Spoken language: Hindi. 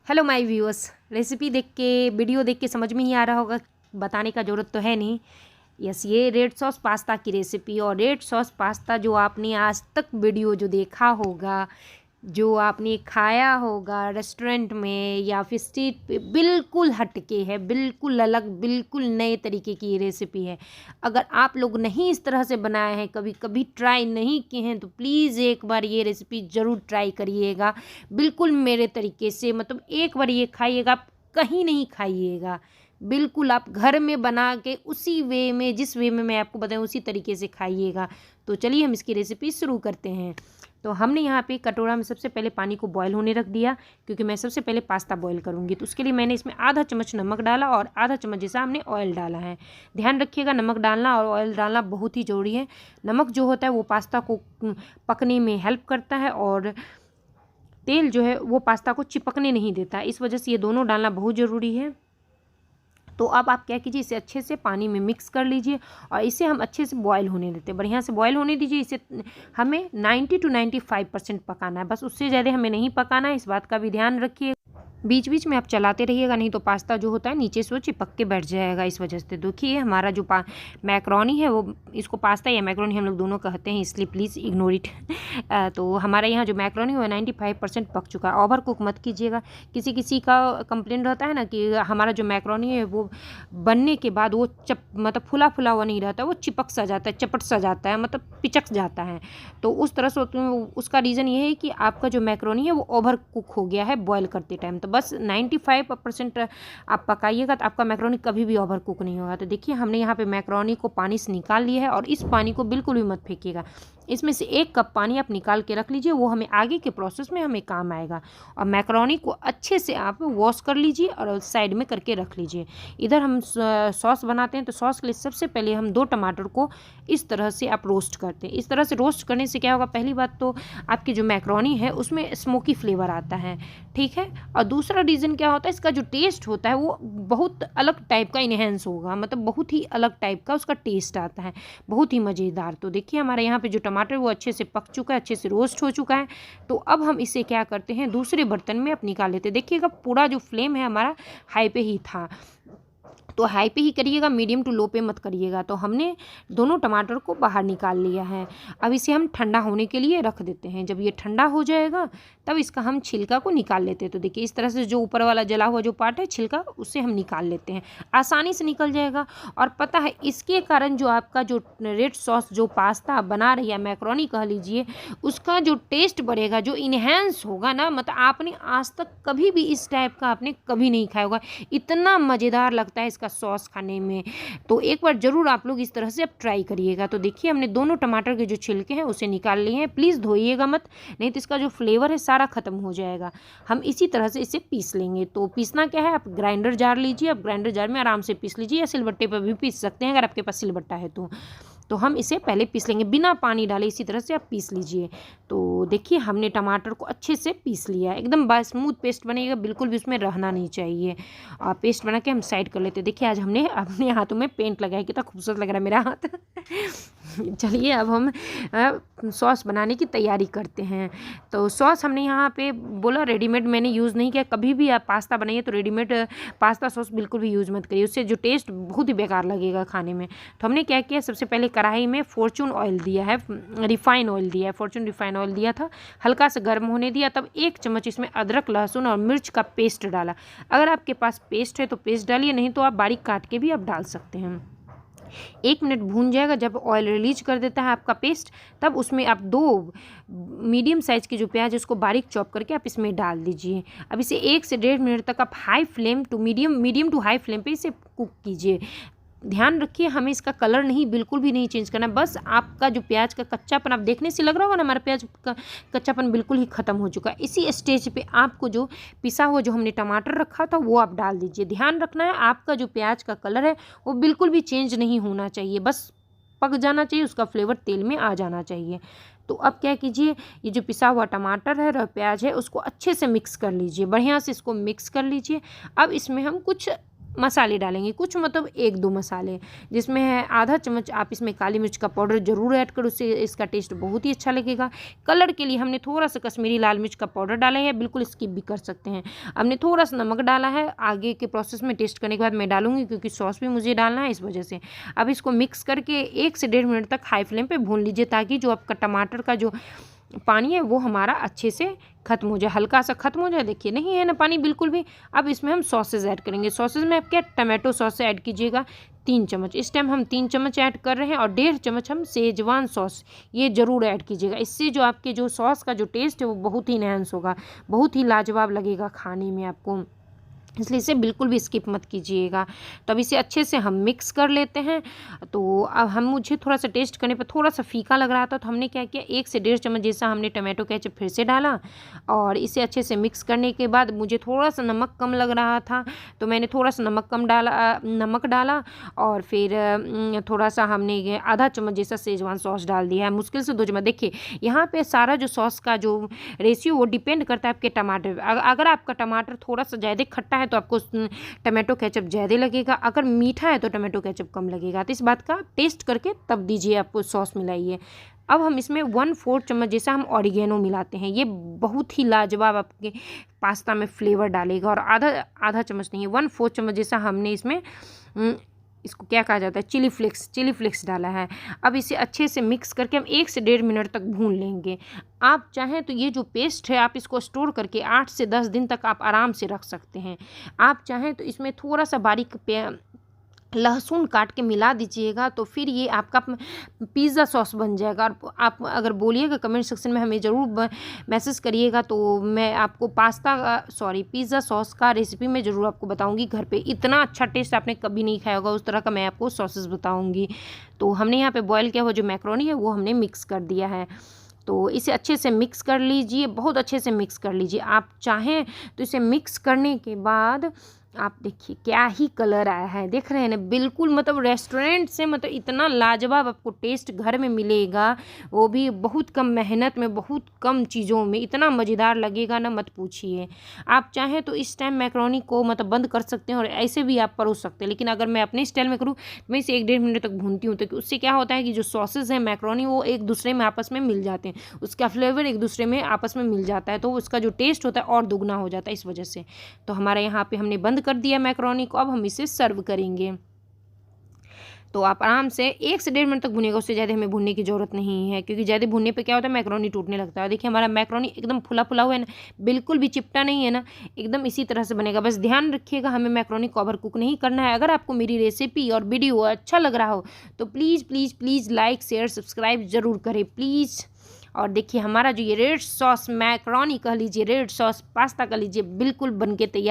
Hello my viewers. रेसिपी देख के वीडियो देख के समझ में ही आ रहा होगा, बताने का ज़रूरत तो है नहीं। यस, ये रेड सॉस पास्ता की रेसिपी। और रेड सॉस पास्ता जो आपने आज तक वीडियो जो देखा होगा, जो आपने खाया होगा रेस्टोरेंट में या फिर स्ट्रीट पे, बिल्कुल हटके है, बिल्कुल अलग, बिल्कुल नए तरीके की ये रेसिपी है। अगर आप लोग नहीं इस तरह से बनाए हैं, कभी कभी ट्राई नहीं किए हैं, तो प्लीज़ एक बार ये रेसिपी ज़रूर ट्राई करिएगा, बिल्कुल मेरे तरीके से। मतलब एक बार ये खाइएगा, आप कहीं नहीं खाइएगा, बिल्कुल आप घर में बना के उसी वे में, जिस वे में मैं आपको बताऊँ उसी तरीके से खाइएगा। तो चलिए हम इसकी रेसिपी शुरू करते हैं। तो हमने यहाँ पे कटोरा में सबसे पहले पानी को बॉयल होने रख दिया, क्योंकि मैं सबसे पहले पास्ता बॉयल करूँगी। तो उसके लिए मैंने इसमें आधा चम्मच नमक डाला और आधा चम्मच जैसा हमने ऑयल डाला है। ध्यान रखिएगा, नमक डालना और ऑयल डालना बहुत ही ज़रूरी है। नमक जो होता है वो पास्ता को पकने में हेल्प करता है, और तेल जो है वो पास्ता को चिपकने नहीं देता। इस वजह से ये दोनों डालना बहुत ज़रूरी है। तो अब आप क्या कीजिए, इसे अच्छे से पानी में मिक्स कर लीजिए और इसे हम अच्छे से बॉयल होने देते हैं। बढ़िया से बॉयल होने दीजिए। इसे हमें 90 to 95% पकाना है, बस उससे ज़्यादा हमें नहीं पकाना है। इस बात का भी ध्यान रखिए। बीच बीच में आप चलाते रहिएगा, नहीं तो पास्ता जो होता है नीचे से वो चिपक के बैठ जाएगा। इस वजह से देखिए हमारा जो मैक्रोनी है, वो इसको पास्ता या मैक्रोनी हम लोग दोनों कहते हैं, इसलिए प्लीज़ इग्नोर इट। तो हमारा यहाँ जो मैक्रोनी है वो 95% पक चुका है। ओवर कुक मत कीजिएगा। किसी किसी का कंप्लेंट रहता है ना कि हमारा जो मैक्रोनी है वो बनने के बाद वो मतलब फुला फुला हुआ नहीं रहता, वो चिपक सा जाता है, चपट सा जाता है, मतलब पिचक जाता है। तो उस तरह से उसका रीज़न ये है कि आपका जो मैक्रोनी है वो ओवर कुक हो गया है बॉयल करते टाइम। तो बस 95% आप पकाइएगा, तो आपका मैक्रोनी कभी भी ओवर कुक नहीं होगा। तो देखिए हमने यहाँ पे मैक्रोनी को पानी से निकाल लिया है, और इस पानी को बिल्कुल भी मत फेंकिएगा। इसमें से 1 कप पानी आप निकाल के रख लीजिए, वो हमें आगे के प्रोसेस में हमें काम आएगा। और मैक्रोनी को अच्छे से आप वॉश कर लीजिए और साइड में करके रख लीजिए। इधर हम सॉस बनाते हैं, तो सॉस के लिए सबसे पहले हम 2 टमाटर को इस तरह से आप रोस्ट करते हैं। इस तरह से रोस्ट करने से क्या होगा, पहली बात तो आपकी जो मैक्रोनी है उसमें स्मोकी फ्लेवर आता है, ठीक है। और दूसरा रीज़न क्या होता है, इसका जो टेस्ट होता है वो बहुत अलग टाइप का इन्हेंस होगा, मतलब बहुत ही अलग टाइप का उसका टेस्ट आता है, बहुत ही मज़ेदार। तो देखिए हमारे यहाँ पे जो टमाटर वो अच्छे से पक चुका है, अच्छे से रोस्ट हो चुका है। तो अब हम इसे क्या करते हैं, दूसरे बर्तन में आप निकाल लेते हैं। देखिएगा पूरा जो फ्लेम है हमारा हाई पे ही था, तो हाई पे ही करिएगा, मीडियम टू लो पे मत करिएगा। तो हमने दोनों टमाटर को बाहर निकाल लिया है। अब इसे हम ठंडा होने के लिए रख देते हैं। जब ये ठंडा हो जाएगा तब इसका हम छिलका को निकाल लेते हैं। तो देखिए इस तरह से जो ऊपर वाला जला हुआ जो पार्ट है छिलका, उससे हम निकाल लेते हैं, आसानी से निकल जाएगा। और पता है इसके कारण जो आपका जो रेड सॉस जो पास्ता बना रही है, मैक्रोनी कह लीजिए, उसका जो टेस्ट बढ़ेगा, जो इन्हेंस होगा ना, मतलब आपने आज तक कभी भी इस टाइप का आपने कभी नहीं खाया होगा। इतना मज़ेदार लगता है इसका सॉस खाने में। तो एक बार ज़रूर आप लोग इस तरह से आप ट्राई करिएगा। तो देखिए हमने दोनों टमाटर के जो छिलके हैं उसे निकाल लिए हैं। प्लीज़ धोइएगा मत, नहीं तो इसका जो फ्लेवर है सारा ख़त्म हो जाएगा। हम इसी तरह से इसे पीस लेंगे। तो पीसना क्या है, आप ग्राइंडर जार लीजिए, आप ग्राइंडर जार में आराम से पीस लीजिए, या सिलबट्टे पर भी पीस सकते हैं अगर आपके पास सिलबट्टा है तो हम इसे पहले पीस लेंगे, बिना पानी डाले इसी तरह से आप पीस लीजिए। तो देखिए हमने टमाटर को अच्छे से पीस लिया, एकदम स्मूथ पेस्ट बनेगा, बिल्कुल भी उसमें रहना नहीं चाहिए। और पेस्ट बना के हम साइड कर लेते हैं। देखिए आज हमने अपने हाथों में पेंट लगाया, कितना खूबसूरत लग रहा है मेरा हाथ। चलिए अब हम सॉस बनाने की तैयारी करते हैं। तो सॉस हमने यहाँ पे बोला रेडीमेड मैंने यूज़ नहीं किया। कभी भी आप पास्ता बनाइए तो रेडीमेड पास्ता सॉस बिल्कुल भी यूज़ मत करिए, उससे जो टेस्ट बहुत ही बेकार लगेगा खाने में। तो हमने क्या किया, सबसे पहले कढ़ाई में फॉर्चून ऑयल दिया है, रिफाइन ऑयल दिया है, फॉर्चून रिफाइन ऑयल दिया था, हल्का सा गर्म होने दिया। तब 1 चम्मच इसमें अदरक लहसुन और मिर्च का पेस्ट डाला। अगर आपके पास पेस्ट है तो पेस्ट डालिए, नहीं तो आप बारीक काट के भी आप डाल सकते हैं। 1 मिनट भून जाएगा, जब ऑयल रिलीज कर देता है आपका पेस्ट, तब उसमें आप 2 मीडियम साइज़ के जो प्याज उसको बारीक चॉप करके आप इसमें डाल दीजिए। अब इसे 1 से 1.5 मिनट तक आप high flame to medium to high flame पे इसे कुक कीजिए। ध्यान रखिए हमें इसका कलर नहीं, बिल्कुल भी नहीं चेंज करना। बस आपका जो प्याज का कच्चापन, आप देखने से लग रहा होगा ना हमारा प्याज का कच्चापन बिल्कुल ही ख़त्म हो चुका है। इसी स्टेज पे आपको जो पिसा हुआ जो हमने टमाटर रखा था वो आप डाल दीजिए। ध्यान रखना है आपका जो प्याज का कलर है वो बिल्कुल भी चेंज नहीं होना चाहिए, बस पक जाना चाहिए, उसका फ्लेवर तेल में आ जाना चाहिए। तो अब क्या कीजिए, ये जो पिसा हुआ टमाटर है और प्याज है उसको अच्छे से मिक्स कर लीजिए, बढ़िया से इसको मिक्स कर लीजिए। अब इसमें हम कुछ मसाले डालेंगे, कुछ मतलब 1-2 मसाले, जिसमें है आधा चम्मच आप इसमें काली मिर्च का पाउडर ज़रूर ऐड करो, उससे इसका टेस्ट बहुत ही अच्छा लगेगा। कलर के लिए हमने थोड़ा सा कश्मीरी लाल मिर्च का पाउडर डाला है, बिल्कुल स्किप भी कर सकते हैं। हमने थोड़ा सा नमक डाला है, आगे के प्रोसेस में टेस्ट करने के बाद मैं डालूंगी, क्योंकि सॉस भी मुझे डालना है, इस वजह से। अब इसको मिक्स करके 1 से 1.5 मिनट तक हाई फ्लेम पर भून लीजिए, ताकि जो आपका टमाटर का जो पानी है वो हमारा अच्छे से खत्म हो जाए, हल्का सा खत्म हो जाए। देखिए नहीं है ना पानी बिल्कुल भी। अब इसमें हम सॉसेज ऐड करेंगे। सॉसेज में आप क्या टमाटो सॉस ऐड कीजिएगा 3 चम्मच, इस टाइम हम 3 चम्मच ऐड कर रहे हैं, और 1.5 चम्मच हम शेजवान सॉस ये ज़रूर ऐड कीजिएगा। इससे जो आपके जो सॉस का जो टेस्ट है वो बहुत ही इनहेंस होगा, बहुत ही लाजवाब लगेगा खाने में आपको, इसलिए इसे बिल्कुल भी स्किप मत कीजिएगा। तो अब इसे अच्छे से हम मिक्स कर लेते हैं। तो अब मुझे थोड़ा सा टेस्ट करने पर थोड़ा सा फीका लग रहा था, तो हमने क्या किया, 1 से 1.5 चम्मच जैसा हमने टमाटो केचप फिर से डाला, और इसे अच्छे से मिक्स करने के बाद मुझे थोड़ा सा नमक कम लग रहा था, तो मैंने थोड़ा सा नमक डाला, और फिर थोड़ा सा हमने आधा चम्मच जैसा शेजवान सॉस डाल दिया है, मुश्किल से 2 चम्मच। देखिए यहाँ पर सारा जो सॉस का जो रेशियो वो डिपेंड करता है आपके टमाटर। अगर आपका टमाटर थोड़ा सा ज़्यादा खट्टा है तो आपको टमाटो केचप ज़्यादा लगेगा, अगर मीठा है तो टमाटो केचप कम लगेगा। तो इस बात का टेस्ट करके तब दीजिए, आपको सॉस मिलाइए। अब हम इसमें 1/4 चम्मच जैसा हम ऑरिगेनो मिलाते हैं, ये बहुत ही लाजवाब आपके पास्ता में फ्लेवर डालेगा। और आधा चम्मच नहीं है, 1/4 चम्मच जैसा हमने इसमें इसको क्या कहा जाता है, चिली फ्लेक्स डाला है। अब इसे अच्छे से मिक्स करके हम 1 से 1.5 मिनट तक भून लेंगे। आप चाहें तो ये जो पेस्ट है आप इसको स्टोर करके 8 से 10 दिन तक आप आराम से रख सकते हैं। आप चाहें तो इसमें थोड़ा सा बारीक लहसुन काट के मिला दीजिएगा, तो फिर ये आपका पिज़्ज़ा सॉस बन जाएगा। और आप अगर बोलिएगा कमेंट सेक्शन में, हमें ज़रूर मैसेज करिएगा, तो मैं आपको पिज़्ज़ा सॉस का रेसिपी मैं ज़रूर आपको बताऊंगी घर पे। इतना अच्छा टेस्ट आपने कभी नहीं खाया होगा, उस तरह का मैं आपको सॉसेस बताऊंगी। तो हमने यहाँ पे बॉयल किया हुआ जो मैक्रोनी है वो हमने मिक्स कर दिया है, तो इसे अच्छे से मिक्स कर लीजिए, बहुत अच्छे से मिक्स कर लीजिए। आप चाहें तो इसे मिक्स करने के बाद आप देखिए क्या ही कलर आया है, देख रहे हैं ना, बिल्कुल मतलब रेस्टोरेंट से मतलब इतना लाजवाब आपको टेस्ट घर में मिलेगा, वो भी बहुत कम मेहनत में, बहुत कम चीज़ों में, इतना मज़ेदार लगेगा ना, मत पूछिए। आप चाहें तो इस टाइम मैक्रोनी को मतलब बंद कर सकते हैं और ऐसे भी आप परोस सकते हैं, लेकिन अगर मैं अपने स्टाइल में करूँ तो मैं इसे 1-1.5 मिनट तक भूनती हूँ, तो उससे क्या होता है कि जो सॉसेज हैं मैक्रोनी वो एक दूसरे में आपस में मिल जाते हैं, उसका फ्लेवर एक दूसरे में आपस में मिल जाता है, तो उसका जो टेस्ट होता है और दुगना हो जाता है इस वजह से। तो हमारे यहाँ पे हमने बंद कर दिया मैक्रोनी को, अब हम इसे सर्व करेंगे। तो आप आराम से 1 से 1.5 मिनट तक भुनेगा, उससे ज़्यादा हमें भुनने की ज़रूरत नहीं है, क्योंकि ज़्यादा भुनने पे क्या होता है मैक्रोनी टूटने लगता है। देखिए हमारा मैक्रोनी एकदम फुला फुला हुआ है ना, बिल्कुल भी चिपटा नहीं है ना, एकदम इसी तरह से बनेगा। बस ध्यान रखिएगा हमें मैक्रोनी को ओवर कुक नहीं करना है। अगर आपको मेरी रेसिपी और वीडियो अच्छा लग रहा हो तो please please please like share subscribe ज़रूर करें प्लीज़। और देखिए हमारा जो ये रेड सॉस मैक्रोनी कह लीजिए, रेड सॉस पास्ता कह लीजिए, बिल्कुल बन के तैयार।